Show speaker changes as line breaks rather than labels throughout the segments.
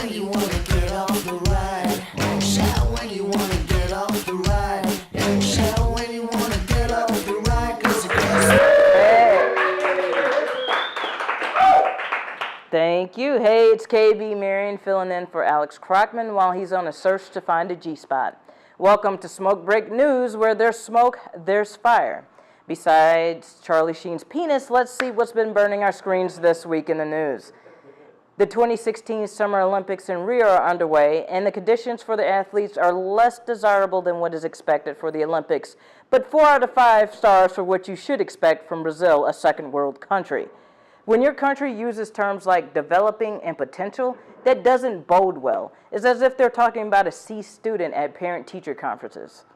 when you wanna get off the ride. Shout when you wanna get off the ride. Shout when you wanna get off the ride, 'cause it goes.
Thank you. Hey, it's KB Marion filling in for Alex Crockman while he's on a search to find a G-spot. Welcome to Smoke Break News, where there's smoke, there's fire. Besides Charlie Sheen's penis, let's see what's been burning our screens this week in the news. The 2016 Summer Olympics in Rio are underway, and the conditions for the athletes are less desirable than what is expected for the Olympics, but 4 out of 5 stars for what you should expect from Brazil, a second world country. When your country uses terms like developing and potential, that doesn't bode well. It's as if they're talking about a C student at parent-teacher conferences.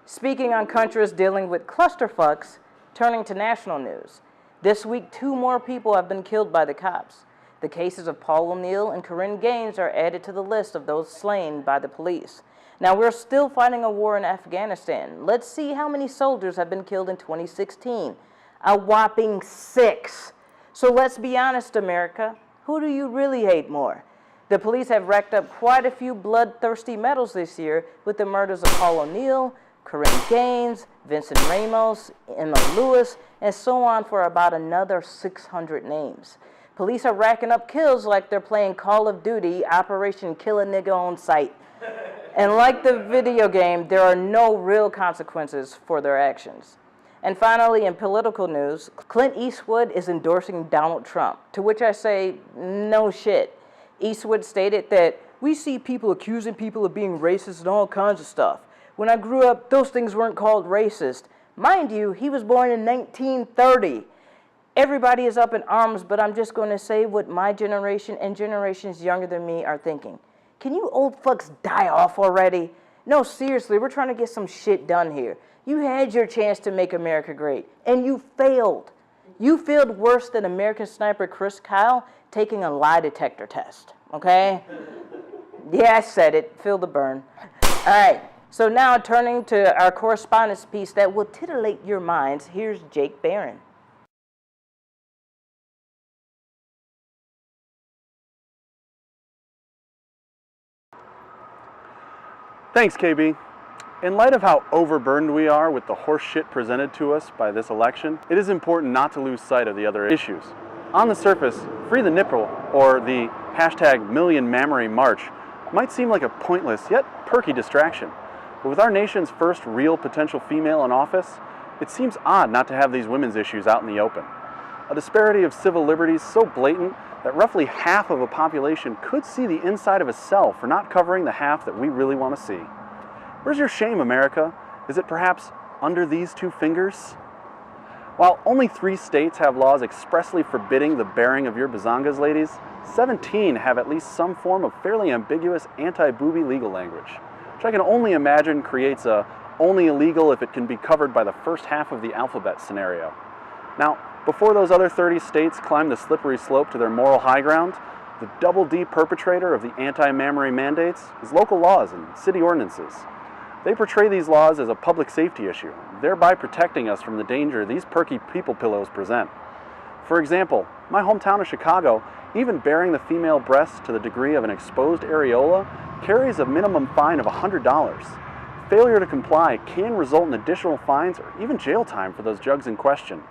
Speaking on countries dealing with clusterfucks, turning to national news. This week, 2 more people have been killed by the cops. The cases of Paul O'Neill and Corinne Gaines are added to the list of those slain by the police. Now, we're still fighting a war in Afghanistan. Let's see how many soldiers have been killed in 2016. A whopping 6. So let's be honest, America. Who do you really hate more? The police have racked up quite a few bloodthirsty medals this year with the murders of Paul O'Neill, Corinne Gaines, Vincent Ramos, Emma Lewis, and so on for about another 600 names. Police are racking up kills like they're playing Call of Duty, Operation Kill a Nigga on Sight. And like the video game, there are no real consequences for their actions. And finally, in political news, Clint Eastwood is endorsing Donald Trump, to which I say, no shit. Eastwood stated that we see people accusing people of being racist and all kinds of stuff. When I grew up, those things weren't called racist. Mind you, he was born in 1930. Everybody is up in arms, but I'm just going to say what my generation and generations younger than me are thinking. Can you old fucks die off already? No, seriously, we're trying to get some shit done here. You had your chance to make America great, and you failed. You failed worse than American sniper Chris Kyle taking a lie detector test, okay? Yeah, I said it. Feel the burn. All right, so now turning to our correspondence piece that will titillate your minds, here's Jake Barron.
Thanks, KB. In light of how overburdened we are with the horse shit presented to us by this election, it is important not to lose sight of the other issues. On the surface, Free the Nipple, or the #MillionMammary March, might seem like a pointless yet perky distraction. But with our nation's first real potential female in office, it seems odd not to have these women's issues out in the open. A disparity of civil liberties so blatant that roughly half of a population could see the inside of a cell for not covering the half that we really want to see. Where's your shame, America? Is it perhaps under these 2 fingers? While only 3 states have laws expressly forbidding the bearing of your bazongas, ladies, 17 have at least some form of fairly ambiguous anti-booby legal language, which I can only imagine creates a only illegal if it can be covered by the first half of the alphabet scenario. Now, before those other 30 states climb the slippery slope to their moral high ground, the double D perpetrator of the anti-mammary mandates is local laws and city ordinances. They portray these laws as a public safety issue, thereby protecting us from the danger these perky people pillows present. For example, my hometown of Chicago, even bearing the female breast to the degree of an exposed areola carries a minimum fine of $100. Failure to comply can result in additional fines or even jail time for those jugs in question.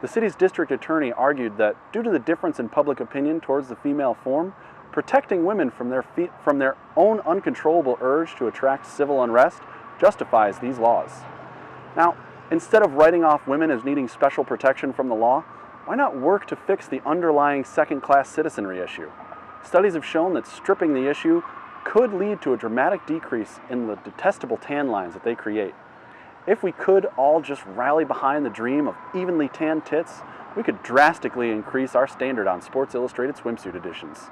The city's district attorney argued that due to the difference in public opinion towards the female form, protecting women from their own uncontrollable urge to attract civil unrest justifies these laws. Now, instead of writing off women as needing special protection from the law, why not work to fix the underlying second-class citizenry issue? Studies have shown that stripping the issue could lead to a dramatic decrease in the detestable tan lines that they create. If we could all just rally behind the dream of evenly tanned tits, we could drastically increase our standard on Sports Illustrated swimsuit editions.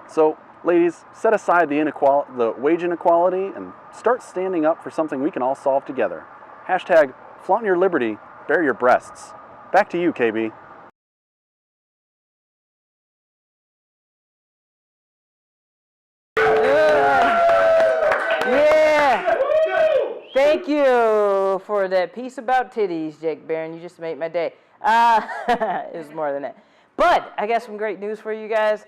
So, ladies, set aside the wage inequality and start standing up for something we can all solve together. #flaunt your liberty, bare your breasts. Back to you, KB.
Thank you for that piece about titties, Jake Barron. You just made my day. It was more than that. But I got some great news for you guys.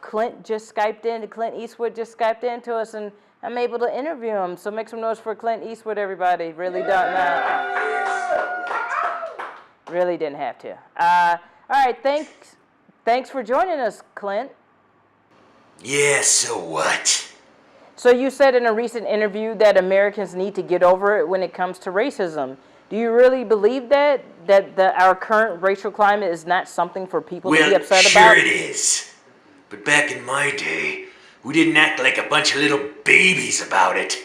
Clint Eastwood just Skyped in to us, and I'm able to interview him. So make some noise for Clint Eastwood, everybody. Really don't really didn't have to. All right, thanks for joining us, Clint.
Yeah, so what?
So you said in a recent interview that Americans need to get over it when it comes to racism. Do you really believe that our current racial climate is not something for people to be upset
sure
about?
It is. But back in my day, we didn't act like a bunch of little babies about it.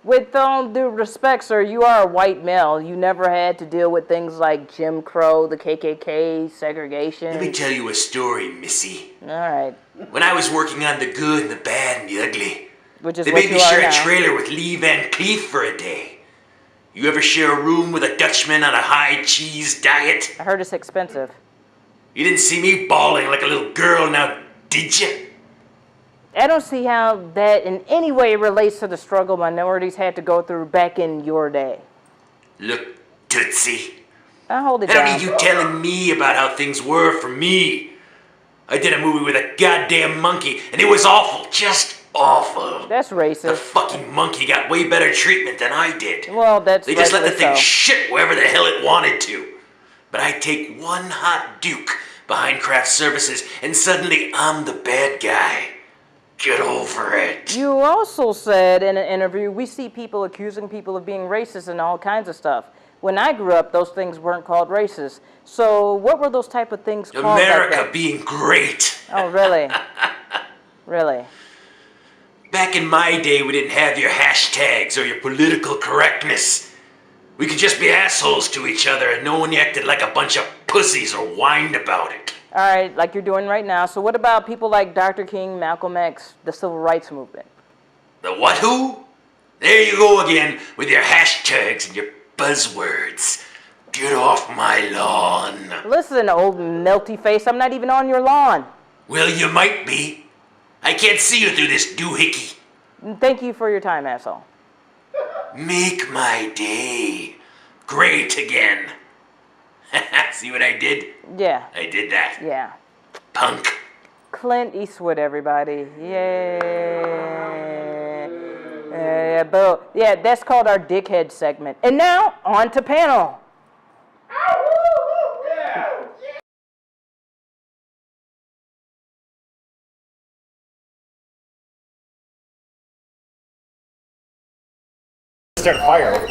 With all due respect, sir, you are a white male. You never had to deal with things like Jim Crow, the KKK, segregation.
Let me tell you a story, Missy.
All right.
When I was working on The Good, the Bad, and the Ugly,
Which is
they
what
made
you
me
are
share
now.
a trailer with Lee Van Cleef for a day. You ever share a room with a Dutchman on a high cheese diet?
I heard it's expensive.
You didn't see me bawling like a little girl now, did you?
I don't see how that in any way relates to the struggle minorities had to go through back in your day.
Look, Tootsie.
I'll hold it
I don't
down.
need you telling me about how things were for me. I did a movie with a goddamn monkey, and it was awful, just awful.
That's
The
racist.
fucking monkey got way better treatment than I did.
Well, that's
They just let the
rightfully
thing
so.
shit wherever the hell it wanted to. But I take one hot Duke behind craft services, and suddenly I'm the bad guy. Get over it.
You also said in an interview, we see people accusing people of being racist and all kinds of stuff. When I grew up, those things weren't called racist. So what were those type of things called back
America
then?
being great.
Oh, really? Really?
Back in my day, we didn't have your hashtags or your political correctness. We could just be assholes to each other and no one acted like a bunch of pussies or whined about it.
All right, like you're doing right now. So what about people like Dr. King, Malcolm X, the Civil Rights Movement?
The what who? There you go again with your hashtags and your buzzwords. Get off my lawn.
Listen, old melty face, I'm not even on your lawn.
Well, you might be. I can't see you through this doohickey.
Thank you for your time, asshole.
Make my day great again. See what I did?
Yeah,
I did that.
yeah.
Punk.
Clint Eastwood, everybody. Yay. Yeah, that's called our dickhead segment. And now, on to panel.
Start a fire.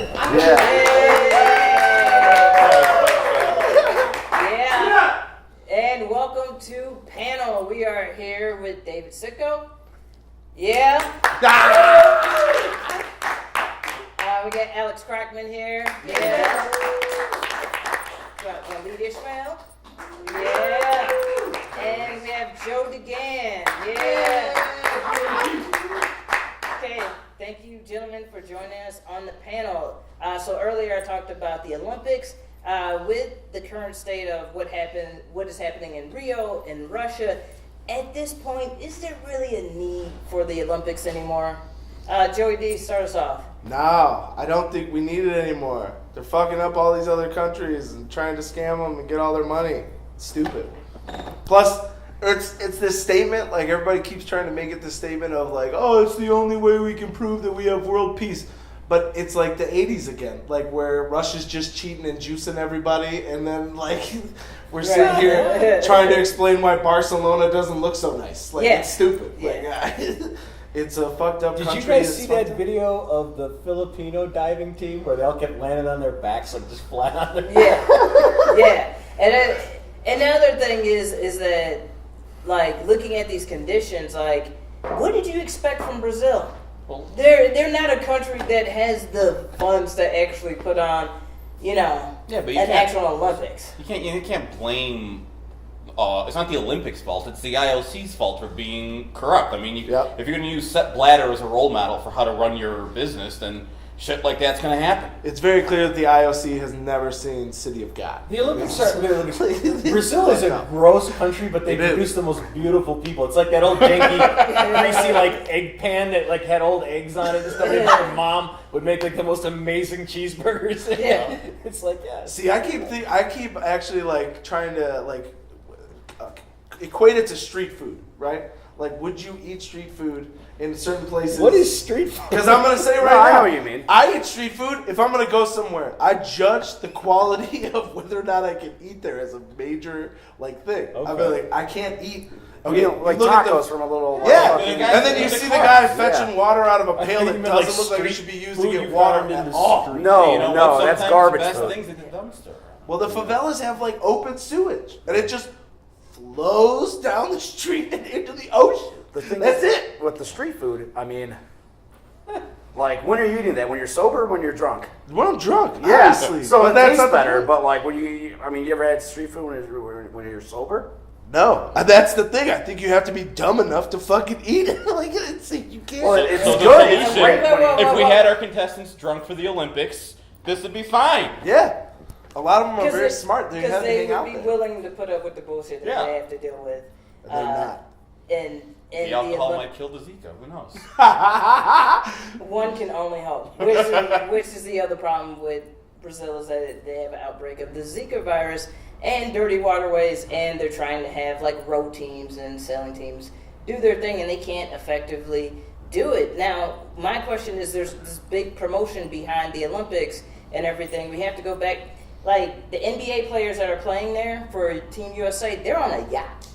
Yeah. And welcome to panel. We are here with David Sitko. Yeah. We got Alex Crockman here. Yeah. Got Waleed Ismail. Yeah. And we have Joe Degand. Yeah. Okay. Thank you, gentlemen, for joining us on the panel. So earlier I talked about the Olympics. With the current state of what is happening in Rio, in Russia, at this point, is there really a need for the Olympics anymore? Joey D, start us off.
No, I don't think we need it anymore. They're fucking up all these other countries and trying to scam them and get all their money. It's stupid. Plus, it's this statement, like everybody keeps trying to make it this statement of like, oh, it's the only way we can prove that we have world peace. But it's like the 80s again, like where Russia's just cheating and juicing everybody, and then like we're sitting here trying to explain why Barcelona doesn't look so nice. Like it's stupid.
Yeah.
Like, it's a fucked up country.
Did you guys
It's
see
fucked
that
up.
video of the Filipino diving team where they all kept landing on their backs, like just flat on their
Yeah. And the other thing is that, like, looking at these conditions, like, what did you expect from Brazil? They're not a country that has the funds to actually put on,
Yeah, but you
an
can't-
actual Olympics.
You can't blame. It's not the Olympics' fault. It's the IOC's fault for being corrupt. I mean, if you're going to use Sepp Blatter as a role model for how to run your business, then shit like that's going to happen.
It's very clear that the IOC has never seen City of God.
The Olympics are Brazil is a gross country, but they
It is.
produce the most beautiful people. It's like that old janky, greasy like egg pan that like had old eggs on it and stuff. And your mom would make like the most amazing cheeseburgers.
Yeah.
It's like
See, I keep actually like trying to like equate it to street food, right? Like, would you eat street food in certain places?
What is street food?
Because I'm going to say right
No, I
now,
know what you mean.
I eat street food if I'm going to go somewhere. I judge the quality of whether or not I can eat there as a major, like, thing. I'm like, I can't eat. Okay,
like
look at
tacos from a little.
Yeah,
fucking-
and then you see the guy fetching water out of a pail that doesn't look like it should be used to get water at all.
No,
You know
no,
what?
that's
Sometimes
garbage
the best
food.
things in the dumpster.
Well, the favelas have like open sewage, and it just flows down the street and into the ocean. That's it.
With the street food, I mean, like, when are you eating that? When you're sober or when you're drunk?
When I'm drunk,
Yeah,
obviously.
so
But
it
that's
tastes
not the
better,
point.
but like, when you ever had street food when you're sober?
No, that's the thing. I think you have to be dumb enough to fucking eat it. Like, you can't.
Well, it's
So the
good. It's
solution,
great.
if we had our contestants drunk for the Olympics, this would be fine.
Yeah, a lot of them are very
it-
smart. They
Because
have to
they
hang
would
out
be
there.
willing to put up with the bullshit that
Yeah.
they have to deal with.
They're not.
And
The alcohol might kill the Zika. Who knows?
one can only hope. Which is the other problem with Brazil is that they have an outbreak of the Zika virus and dirty waterways, and they're trying to have like row teams and sailing teams do their thing, and they can't effectively do it. Now, my question is, there's this big promotion behind the Olympics and everything. We have to go back, like the NBA players that are playing there for Team USA, they're on a yacht.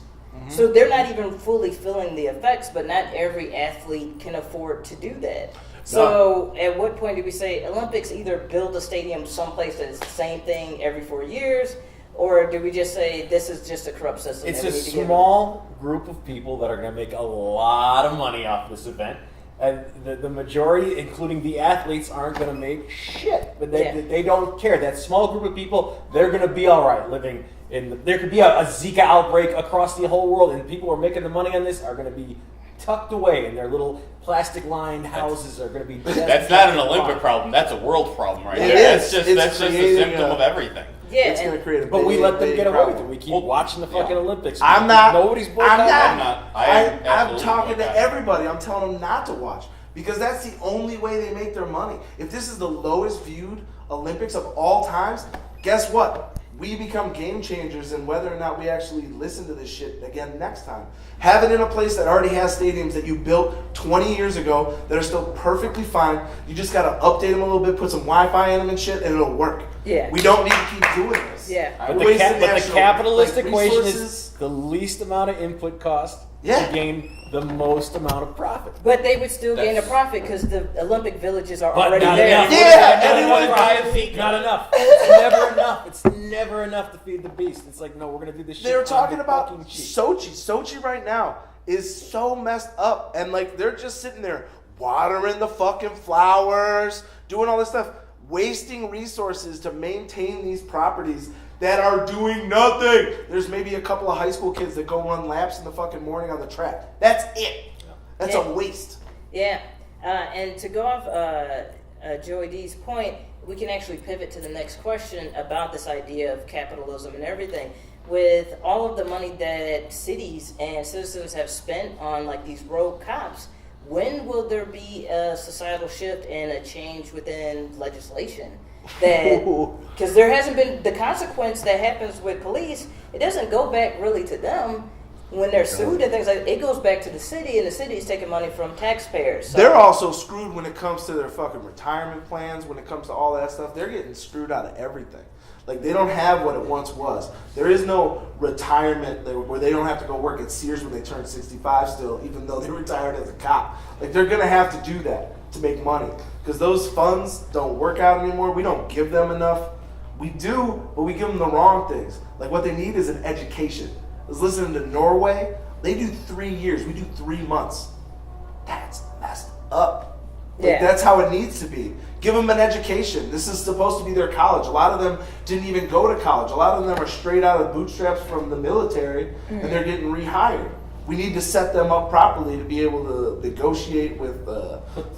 So they're not even fully feeling the effects, but not every athlete can afford to do that. So at what point do we say Olympics either build a stadium someplace that's the same thing every 4 years, or do we just say this is just a corrupt system?
It's
that
a
we need to get rid of?
small group of people that are going to make a lot of money off this event. And the majority, including the athletes, aren't going to make shit. But they don't care. That small group of people, they're going to be all right living in. There could be a Zika outbreak across the whole world, and people who are making the money on this are going to be tucked away in their little plastic-lined houses. Are going to be.
That's not an Olympic problem. That's a world problem, right?
It
there.
is.
That's just
It's
a
creating
symptom of everything.
Yeah,
It's going to create a
But we
big,
let them
big
get away with
problem.
it. We keep watching the fucking Olympics.
I'm not.
Nobody's
I'm
boycotting.
not.
I'm
I'm talking to
boycotting.
everybody. I'm telling them not to watch because that's the only way they make their money. If this is the lowest viewed Olympics of all times, guess what? We become game changers in whether or not we actually listen to this shit again next time. Have it in a place that already has stadiums that you built 20 years ago that are still perfectly fine. You just got to update them a little bit, put some Wi-Fi in them and shit, and it'll work.
Yeah.
We don't need to keep doing this.
Yeah.
But
We're
the,
wasting
but the
national,
capitalist
like,
equation
resources.
is the least amount of input cost
Yeah.
to gain the most amount of profit.
But they would still gain a
That's-
profit because the Olympic villages are
But
already
not
there.
enough.
Yeah,
Not
and it
enough
would-
profit. Not enough. It's never enough. It's never enough to feed the beast. It's like, no, we're gonna do this shit.
They were
on
talking
the
about
fucking cheap.
Sochi. Sochi right now is so messed up, and like they're just sitting there watering the fucking flowers, doing all this stuff, wasting resources to maintain these properties that are doing nothing. There's maybe a couple of high school kids that go run laps in the fucking morning on the track. That's it. That's
Yeah.
a waste.
Yeah, and to go off Joey D's point, we can actually pivot to the next question about this idea of capitalism and everything. With all of the money that cities and citizens have spent on like these rogue cops, when will there be a societal shift and a change within legislation? That because there hasn't been the consequence that happens with police, it doesn't go back really to them. When they're sued and things like it goes back to the city, and the city is taking money from taxpayers. So
They're also screwed when it comes to their fucking retirement plans, when it comes to all that stuff. They're getting screwed out of everything. Like, they don't have what it once was. There is no retirement where they don't have to go work at Sears when they turn 65 still, even though they retired as a cop. Like, they're going to have to do that to make money. Because those funds don't work out anymore. We don't give them enough. We do, but we give them the wrong things. Like, what they need is an education. I was listening to Norway. They do 3 years. We do 3 months. That's messed up. Like,
Yeah.
that's how it needs to be. Give them an education. This is supposed to be their college. A lot of them didn't even go to college. A lot of them are straight out of bootstraps from the military, and they're getting rehired. We need to set them up properly to be able to negotiate with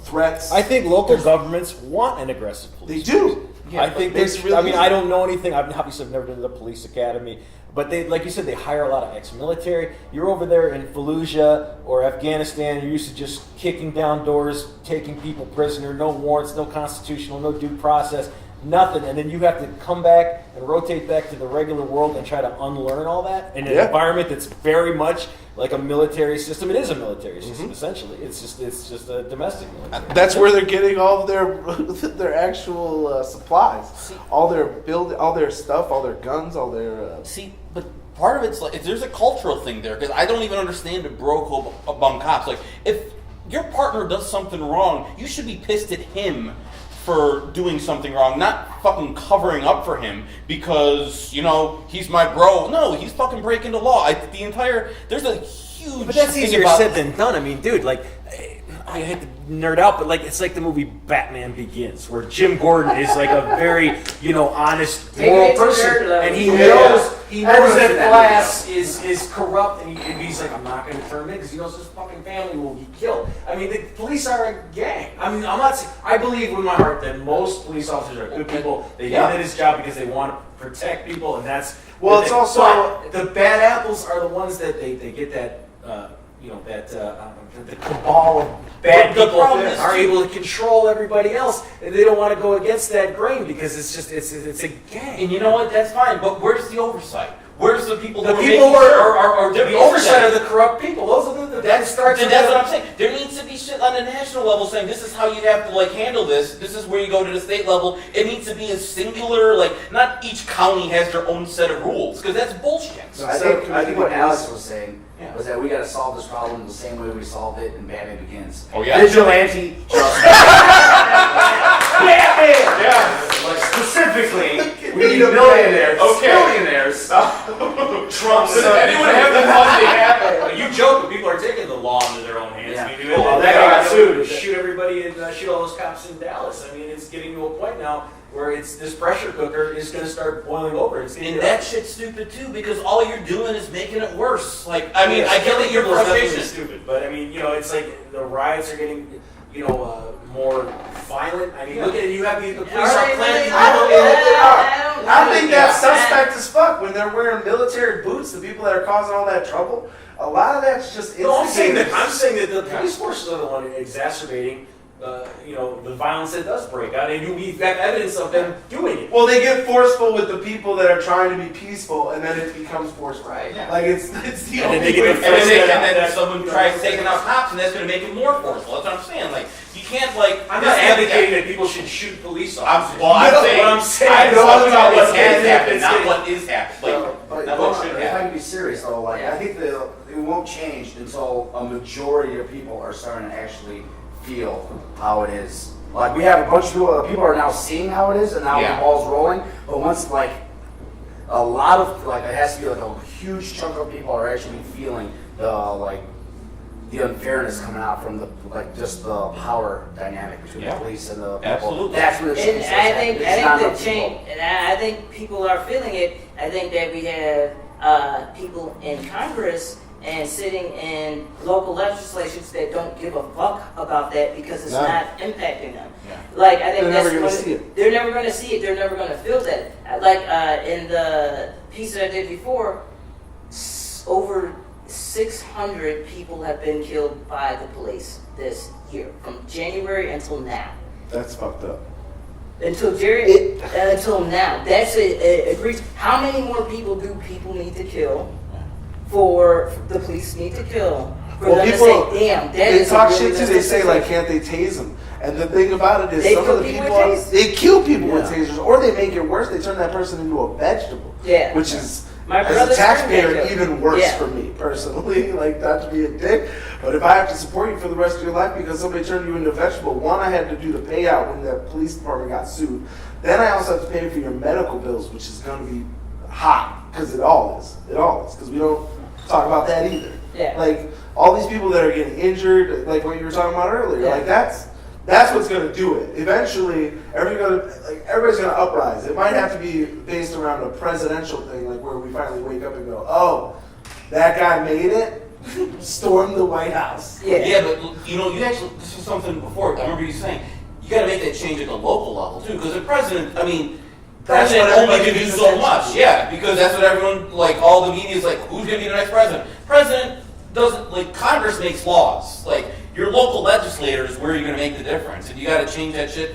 threats.
I think local governments want an aggressive police.
They do.
I think
it's
there's.
really
I mean,
easy.
I don't know anything. I've obviously never been to the police academy, but they, like you said, they hire a lot of ex-military. You're over there in Fallujah or Afghanistan. You're used to just kicking down doors, taking people prisoner, no warrants, no constitutional, no due process. nothing, and then you have to come back and rotate back to the regular world and try to unlearn all that in an environment that's very much like a military system. It is a military system, essentially. It's just a domestic military.
That's where they're getting all of their actual supplies, all their stuff, all their guns, all their.
See, but part of it's like there's a cultural thing there because I don't even understand the bro code among cops. Like, if your partner does something wrong, you should be pissed at him for doing something wrong, not fucking covering up for him because, he's my bro. No, he's fucking breaking the law. There's a huge
But that's
thing
easier
about,
said than done. I mean, dude, like, I hate to nerd out, but like, it's like the movie Batman Begins, where Jim Gordon is like a very, honest, moral person, and he knows that Glass is corrupt, and he's like, I'm not going to turn him in because he knows his fucking family will be killed. I mean, the police are a gang. I mean, I believe with my heart that most police officers are good people. They get in his job because they want to protect people, and that's
it's also
the bad apples are the ones that they get that. The cabal of bad people are able to control everybody else, and they don't want to go against that grain because it's a gang.
and you know what? That's fine, but where's the oversight? Where's the people?
The
who
people are
the
the oversight of the corrupt people. Those are
That's what I'm saying. There needs to be shit on the national level saying this is how you have to handle this. This is where you go to the state level. It needs to be a singular, not each county has their own set of rules because that's bullshit.
So I think what Alex was saying was that we got to solve this problem the same way we solved it in Batman Begins.
Oh yeah.
Vigilante justice.
Batman.
Yeah. Specifically, we need millionaires, billionaires.
Trump.
Anyone have the money?
You joke, but people are taking the law into their own hands.
Yeah.
I mean, that guy got sued to shoot everybody and shoot all those cops in Dallas. I mean, it's getting to a point now where this pressure cooker is going to start boiling over.
And that shit's stupid too because all you're doing is making it worse. I get that your frustration.
Stupid, but I mean, it's like the riots are getting, more violent. I mean, look at it. You have the police are planting.
I think that's suspect as fuck when they're wearing military boots. The people that are causing all that trouble, a lot of that's just.
No, I'm saying that the police forces are the one exacerbating. The violence that does break out, and we've got evidence of them doing it.
Well, they get forceful with the people that are trying to be peaceful, and then it becomes forceful. Right. Yeah. It's the only way.
And then someone tries taking out cops, and that's going to make it more forceful. That's what I'm saying. You can't
I'm not advocating that people should shoot police officers.
I'm saying
I know
about what has happened, not what is happening.
But if I can be serious though, I think that it won't change until a majority of people are starting to actually feel how it is. We have a bunch of people are now seeing how it is, and now the ball's rolling. But once a lot of it has to be a huge chunk of people are actually feeling the unfairness coming out from just the power dynamic between the police and the people.
Absolutely.
That's where the change
I think people are feeling it. I think that we have people in Congress and sitting in local legislations that don't give a fuck about that because it's not impacting them. Yeah. I think
they're never going to see it.
They're never going to see it. They're never going to feel that. In the piece that I did before, over 600 people have been killed by the police this year, from January until now.
That's fucked up.
Until now. That's it. How many more people do people need to kill? For the police need to kill. For them
people,
to say, damn, that
they talk
really
shit too. They say can't they tase them? And the thing about it is, some of the people they kill people with tasers, or they make it worse. They turn that person into a vegetable.
Yeah,
which is
my
as a taxpayer even worse for me personally. Not to be a dick, but if I have to support you for the rest of your life because somebody turned you into a vegetable, one, I had to do the payout when the police department got sued. Then I also have to pay for your medical bills, which is going to be high because it all is because we don't talk about that either.
Yeah.
All these people that are getting injured, like what you were talking about earlier, that's what's going to do it. Eventually, everybody's going to uprise. It might have to be based around a presidential thing, where we finally wake up and go, oh, that guy made it, storm the White House.
Yeah, but you actually, this was something before, I remember you saying, you got to make that change at the local level too, because the president, president only can do so much. Yeah, because that's what everyone, all the media is who's going to be the next president? President doesn't, Congress makes laws. Your local legislators, where you're going to make the difference. And you got to change that shit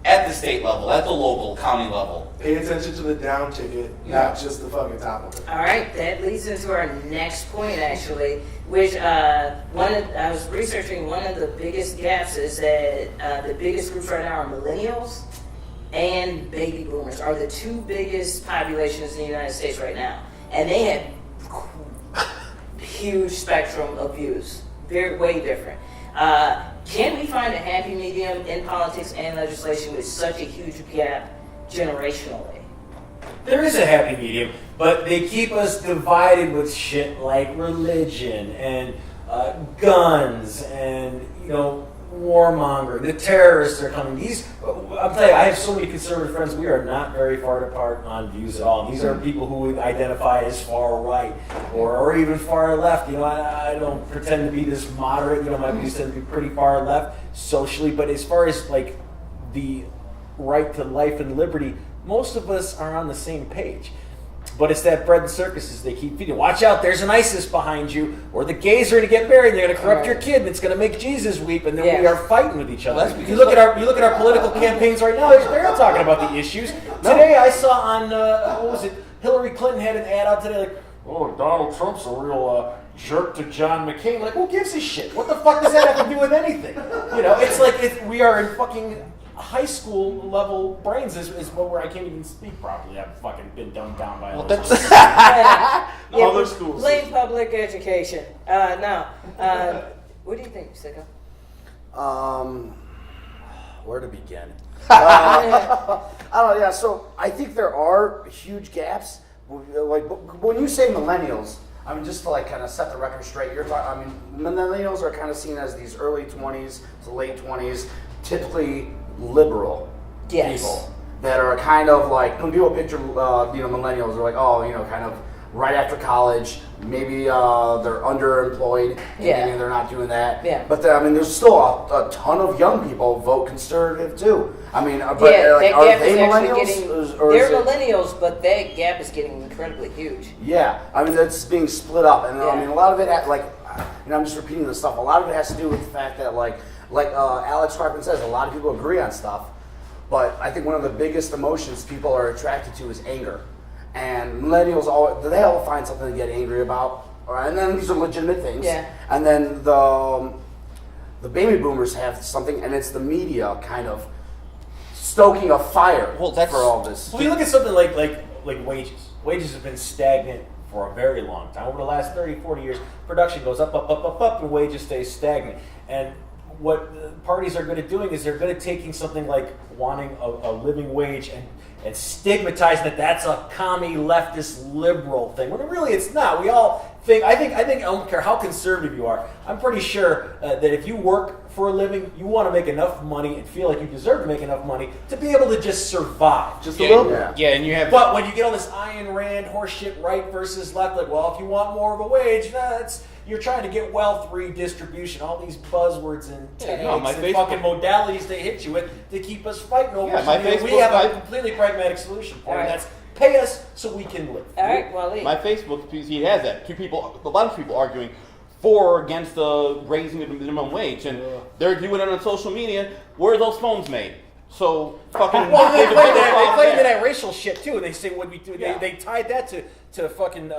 at the state level, at the local, county level.
Pay attention to the down ticket, not just the fucking top of it.
All right, that leads into our next point, actually, which I was researching. One of the biggest gaps is that the biggest groups right now are millennials and baby boomers are the two biggest populations in the United States right now, and they have huge spectrum of views, way different. Can we find a happy medium in politics and legislation with such a huge gap generationally?
There is a happy medium, but they keep us divided with shit like religion and guns and, warmongering. The terrorists are coming. I'm telling you, I have so many conservative friends. We are not very far apart on views at all. And these are people who identify as far right or even far left. I don't pretend to be this moderate. My views tend to be pretty far left socially. But as far as like the right to life and liberty, most of us are on the same page. But it's that bread and circuses they keep feeding. Watch out, there's an ISIS behind you, or the gays are going to get married, they're going to corrupt your kid, and it's going to make Jesus weep, and then we are fighting with each other. You look at our political campaigns right now, they're not talking about the issues. Today I saw on, Hillary Clinton had an ad out today like, oh, Donald Trump's a real jerk to John McCain. Like, who gives a shit? What the fuck does that have to do with anything? It's like we are in fucking high school level brains is where I can't even speak properly. I've fucking been dumbed down by all those
Other schools.
Blame public education. What do you think, Sitko?
Where to begin? I don't know. Yeah, so I think there are huge gaps. Like when you say millennials, just to kind of set the record straight, you're talking. Millennials are kind of seen as these early 20s to late 20s, typically liberal people that are kind of like when people picture millennials, they're like, kind of right after college, maybe they're underemployed, and maybe they're not doing that. Yeah. But there's still a ton of young people vote conservative too. Are they millennials?
They're millennials, but that gap is getting incredibly huge.
Yeah, that's being split up, and a lot of it, I'm just repeating this stuff. A lot of it has to do with the fact that like Alex Crockman says, a lot of people agree on stuff, but I think one of the biggest emotions people are attracted to is anger. And millennials, they all find something to get angry about, and then these are legitimate things. Yeah. And then the baby boomers have something, and it's the media kind of stoking a fire for all this.
Well, you look at something like wages. Wages have been stagnant for a very long time. Over the last 30, 40 years, production goes up, and wages stay stagnant. And what parties are good at doing is they're good at taking something like wanting a living wage and stigmatizing that that's a commie leftist liberal thing when really it's not. We all think I don't care how conservative you are, I'm pretty sure that if you work for a living, you want to make enough money and feel like you deserve to make enough money to be able to just survive.
Just a little bit.
Yeah, and you have.
But when you get all this Ayn Rand horseshit, right versus left, like, well, if you want more of a wage, you're trying to get wealth redistribution, all these buzzwords and techniques and fucking modalities they hit you with to keep us fighting over something. We have a completely pragmatic solution for it. That's pay us so we can live.
All right, Waleed.
My Facebook feed has that. A lot of people arguing for or against the raising of the minimum wage, and they're doing it on social media. Where are those phones made? So fucking.
Well, they play into that racial shit too. They say what we do. Yeah. They tied that to fucking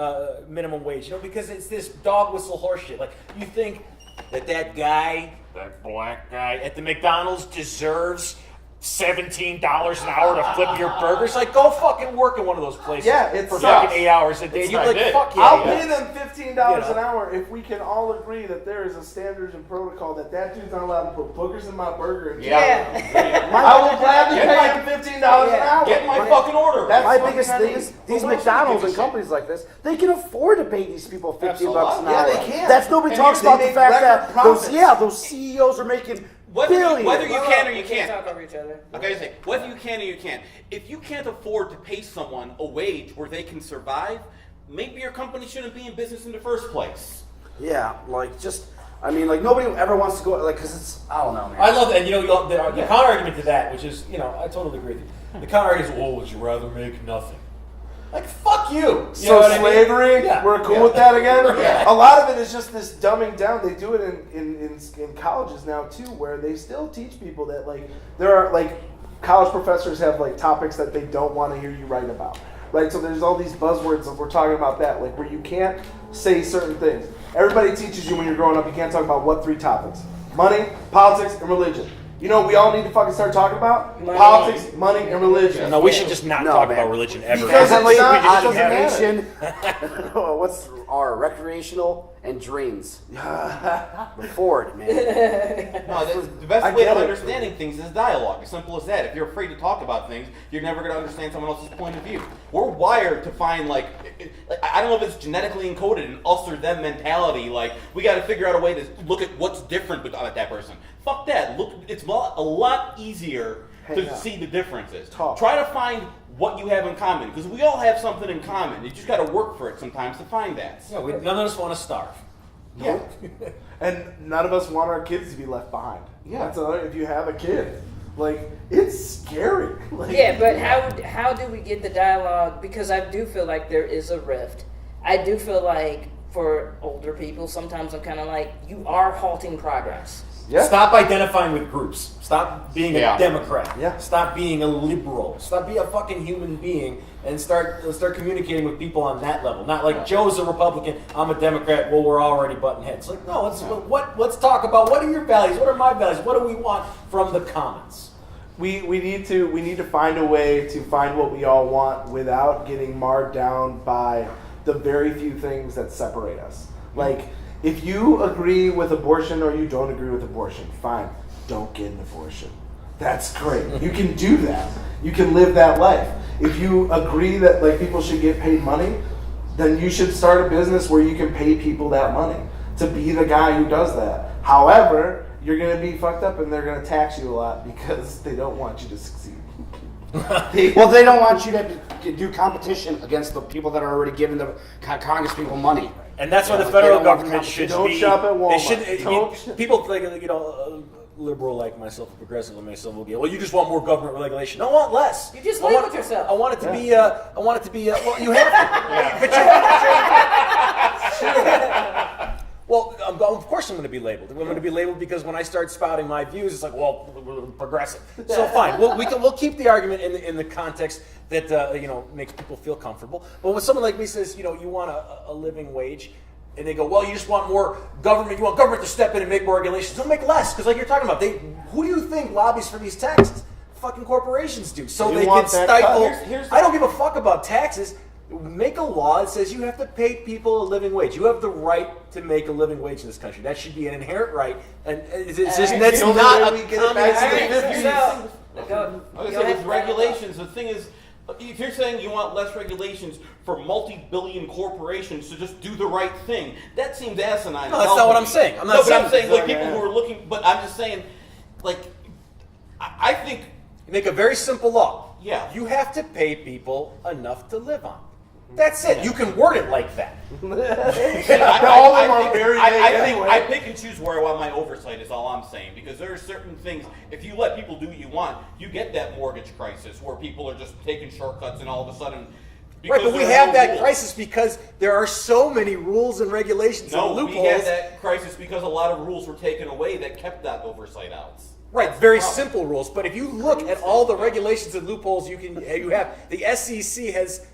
minimum wage, because it's this dog whistle horse shit. Like, you think that guy, that black guy at the McDonald's deserves $17 an hour to flip your burgers? Like, go fucking work in one of those places for fucking 8 hours a day. You're like, fuck yeah.
I'll pay them $15 an hour if we can all agree that there is a standards and protocol that dude's not allowed to put boogers in my burger. I will gladly pay him $15 an hour.
Get my fucking order.
My biggest thing is these McDonald's and companies like this, they can afford to pay these people $15 an hour.
Yeah, they can.
That's nobody talks about the fact that those CEOs are making
whether you can or you can't.
Talk over each other.
Okay, whether you can or you can't. If you can't afford to pay someone a wage where they can survive, maybe your company shouldn't be in business in the first place.
Yeah, nobody ever wants to go, because it's, I don't know, man.
I love that, and the counter-argument to that, which is, I totally agree with you. The counter-argument is, would you rather make nothing? Like, fuck you!
So slavery, we're cool with that again? Yeah. A lot of it is just this dumbing down. They do it in colleges now, too, where they still teach people that, there are, college professors have like topics that they don't want to hear you write about, right? So there's all these buzzwords that we're talking about that, like where you can't say certain things. Everybody teaches you when you're growing up, you can't talk about what 3 topics? Money, politics, and religion. You know what we all need to fucking start talking about? Politics, money, and religion.
No, we should just not talk about religion ever.
Because it's not,
Honorable
it doesn't
mention, what's our recreational and dreams? Ford, man.
No, the best way of understanding things is dialogue. As simple as that. If you're afraid to talk about things, you're never going to understand someone else's point of view. We're wired to find, like, I don't know if it's genetically encoded in us or them mentality. Like, we got to figure out a way to look at what's different about that person. Fuck that. Look, it's a lot easier to see the differences. Try to find what you have in common, because we all have something in common. You just got to work for it sometimes to find that.
Yeah, none of us want to starve.
Yeah. And none of us want our kids to be left behind.
Yeah.
That's another, if you have a kid. Like, it's scary. Like,
Yeah, but how do we get the dialogue? Because I do feel like there is a rift. I do feel like for older people, sometimes I'm kind of like, you are halting progress.
Yeah.
Stop identifying with groups. Stop being a Democrat.
Yeah.
Stop being a liberal. Stop being a fucking human being and start communicating with people on that level. Not like Joe's a Republican, I'm a Democrat. Well, we're already butting heads. Like no, let's talk about what are your values, what are my values, what do we want from the commons.
We need to find a way to find what we all want without getting marred down by the very few things that separate us. Like, if you agree with abortion or you don't agree with abortion, fine. Don't get an abortion. That's great. You can do that. You can live that life. If you agree that like people should get paid money, then you should start a business where you can pay people that money to be the guy who does that. However, you're going to be fucked up and they're going to tax you a lot because they don't want you to succeed.
Well, they don't want you to do competition against the people that are already giving the Congress people money.
And that's why the
They
federal
don't want
government should
Don't
be.
shop at Walmart.
They should, people think, a liberal like myself, a progressive like myself will get. Well, you just want more government regulation. I want less.
You just
I
labeled
want,
yourself.
I want it to be. I want it to be. Well, you have to. But well, of course I'm going to be labeled. I'm going to be labeled because when I start spouting my views, it's like, well, we're progressive. So fine, we'll keep the argument in the context that makes people feel comfortable. But when someone like me says, you want a living wage, and they go, well, you just want more government. You want government to step in and make more regulations. Don't make less, because like you're talking about, who do you think lobbies for these taxes? Fucking corporations do, so they can stifle. I don't give a fuck about taxes. Make a law that says you have to pay people a living wage. You have the right to make a living wage in this country. That should be an inherent right, and that's not a communist.
With regulations, the thing is, if you're saying you want less regulations for multi-billion corporations to just do the right thing, that seems asinine.
No, that's not what I'm saying. I'm
saying like people who are looking. But I'm just saying, like, I think
you make a very simple law.
Yeah,
you have to pay people enough to live on. That's it. You can word it like that.
I pick and choose where I want my oversight is all I'm saying. Because there are certain things, if you let people do what you want, you get that mortgage crisis where people are just taking shortcuts and all of a sudden...
Right, but we have that crisis because there are so many rules and regulations and loopholes.
No, we had that crisis because a lot of rules were taken away that kept that oversight out.
Right, very simple rules. But if you look at all the regulations and loopholes you have, the SEC has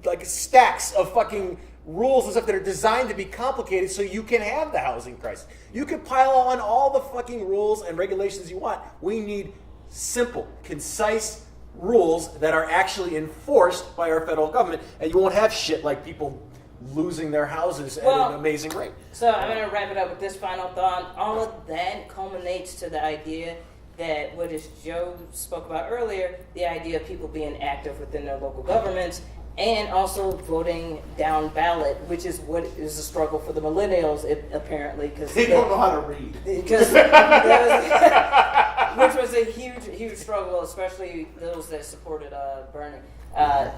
like stacks of fucking rules and stuff that are designed to be complicated so you can have the housing crisis. You can pile on all the fucking rules and regulations you want. We need simple, concise rules that are actually enforced by our federal government, and you won't have shit like people losing their houses at an amazing rate.
So I'm going to wrap it up with this final thought. All of that culminates to the idea that what as Joe spoke about earlier, the idea of people being active within their local governments and also voting down ballot, which is what is a struggle for the millennials, apparently. Because
they don't know how to read.
Because which was a huge struggle, especially those that supported Bernie.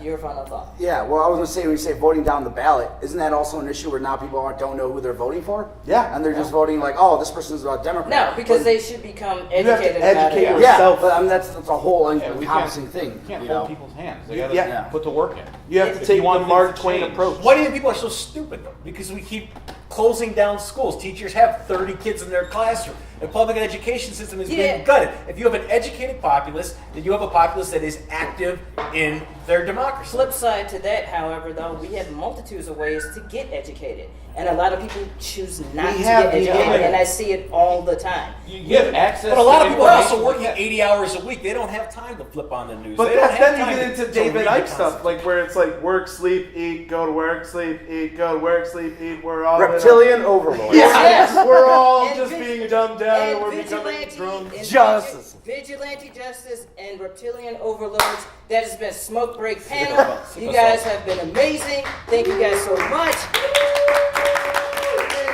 Your final thought.
Yeah, well, I was going to say, when you say voting down the ballot, isn't that also an issue where now people don't know who they're voting for?
Yeah.
And they're just voting like, oh, this person's a Democrat.
No, because
But-
they should become
have to
educated about
educate
it.
yourself.
Yeah, but I mean, that's a whole
Yeah, we
encompassing thing.
You can't
you
hold
know?
people's hands. They gotta
Yeah.
put the work in.
You have to
If
take
you want
the
things
Mark
to
Twain
change.
approach.
Why do you think people are so stupid though? Because we keep closing down schools. Teachers have 30 kids in their classroom. The public education system has
Yeah.
been gutted. If you have an educated populace, then you have a populace that is active in their democracy.
Flip side to that, however, though, we have multitudes of ways to get educated. And a lot of people choose not to get educated, and I see it all the time.
You have access.
But a lot
to
of people are also
information
working
like that.
80 hours a week. They don't have time to flip on the news.
But
They don't
that's,
have
then you
time
get into
to
David
read
Icke
the
stuff, like where it's like work, sleep, eat, go to work, sleep, eat, go to work, sleep, eat. We're all
Reptilian overlord.
Yes.
We're all
And
just
vig-
being dumbed down, and we're
vigilante,
becoming drones.
and
Justice.
Vigilante justice and reptilian overlords. That has been Smoke Break Panel. You guys have been amazing. Thank you guys so much.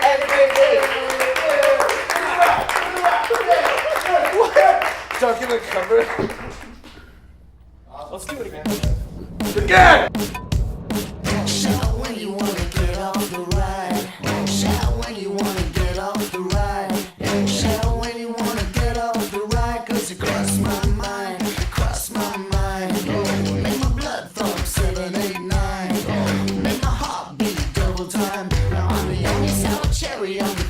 Have a great day.
Document cover.
Let's do it again.
Shout when you wanna get off the ride. Shout when you wanna get off the ride. Shout when you wanna get off the ride. 'Cause you cross my mind, cross my mind. Make my blood thump 7, 8, 9. Make my heart beat double time. Now I'm the youngest sour cherry on the